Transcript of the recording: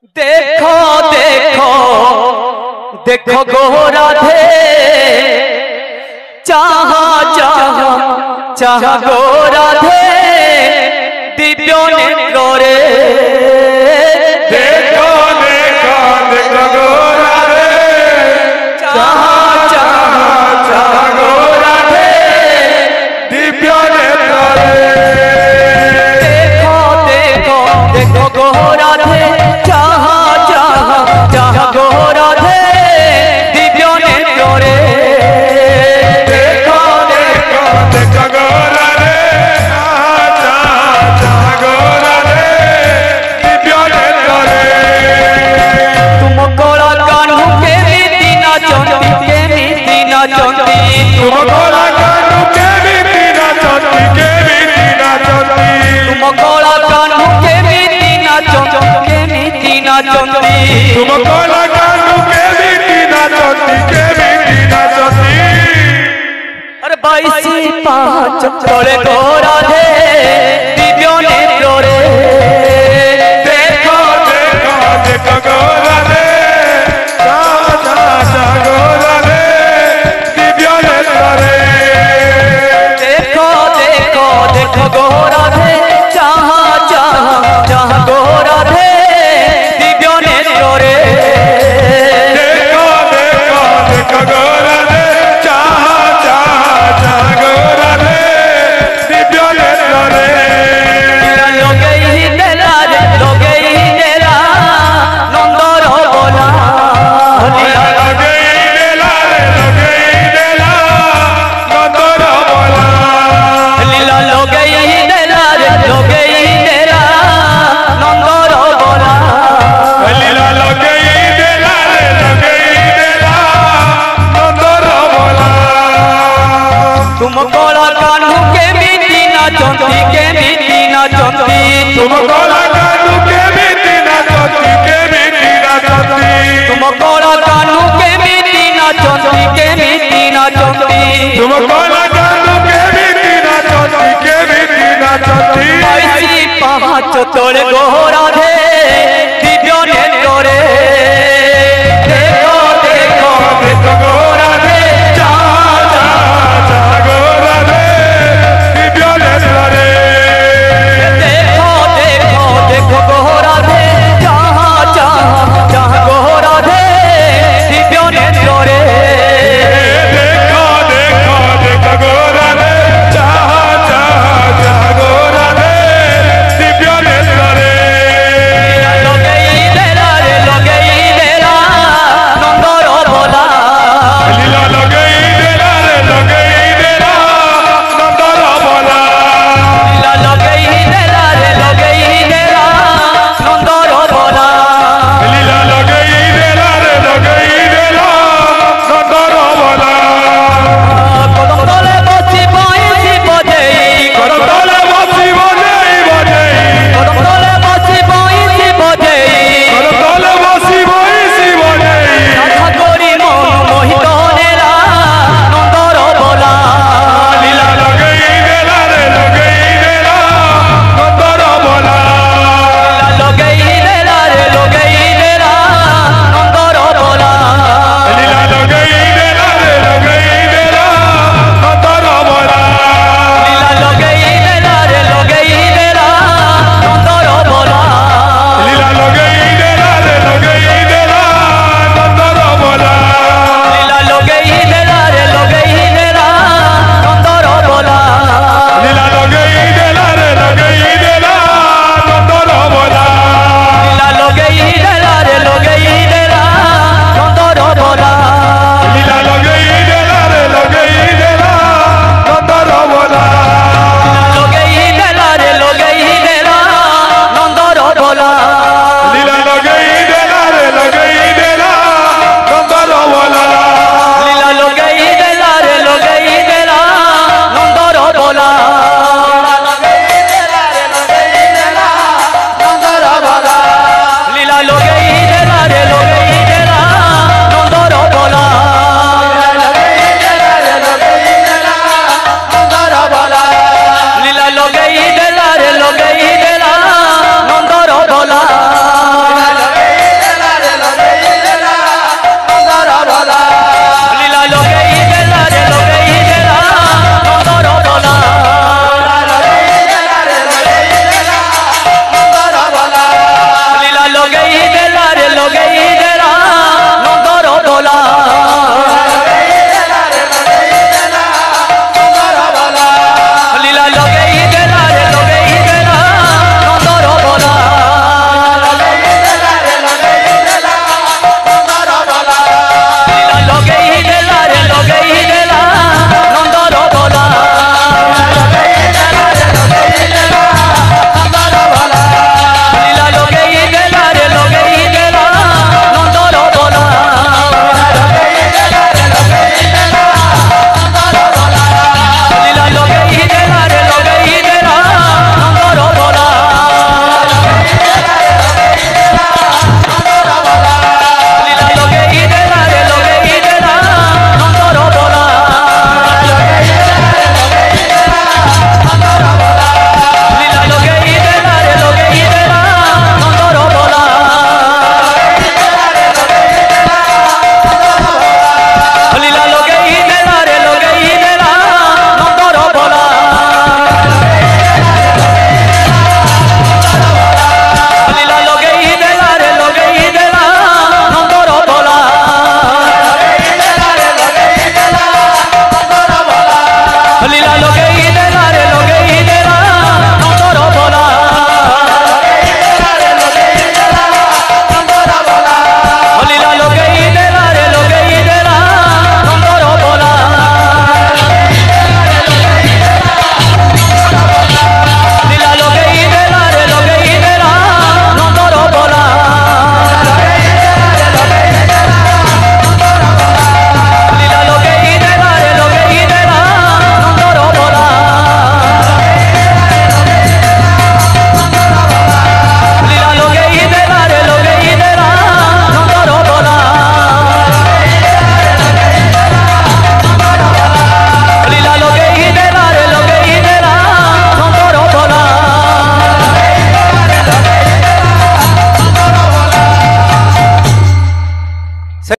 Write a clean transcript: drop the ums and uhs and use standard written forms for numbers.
देखो देखो देखो गो राधे चाह चाह चाह गो राधे दिव्य नेत्रे देखो देखो देखो गो राधे चाह चाह चाह गो राधे दिव्य नेत्रे देखो देखो देखो गो राधे चाह चाह चाह गो राधे दिव्य नेत्रे देखो देखो देखो गो राधे चाह चाह गो राधे दिव्य नेत्रे तुम कोला कान्हू के रीति नाचंती के रीति नाचंती तुम कोला कान्हू के रीति नाचंती के रीति नाचंती तुम कोला कान्हू के रीति नाचंती के रीति नाचंती तुम कोला कान्हू के रीति नाचंती के रीति नाचंती अरे 22 तोड़े गो राधे दिव्य नेत्रे देखो देखो देखो गो राधे चाह चाह चाह गो राधे दिव्य नेत्रे देखो देखो देखो गो राधे चाह चाह चाह गो राधे दिव्य नेत्रे देखो देखो देखो गो राधे चाह चाह चाह गो राधे दिव्य नेत्रे लोगे ही तेरा नंदर बोला लगे देला नंदर बोला लीला लोगे ही तेरा नंदर बोला लीला लगे देला नंदर बोला तुम कोला कान्हू के मीठी नाचंती के मीठी नाचंती तुम कोला कान्हू के मीठी नाचंती के मीठी नाचंती तुम कोला कान्हू के मीठी नाचंती के मीठी नाचंती तुम कोला कान्हू के मीठी नाचंती के मीठी नाचंती 22 तोड़े गो राधे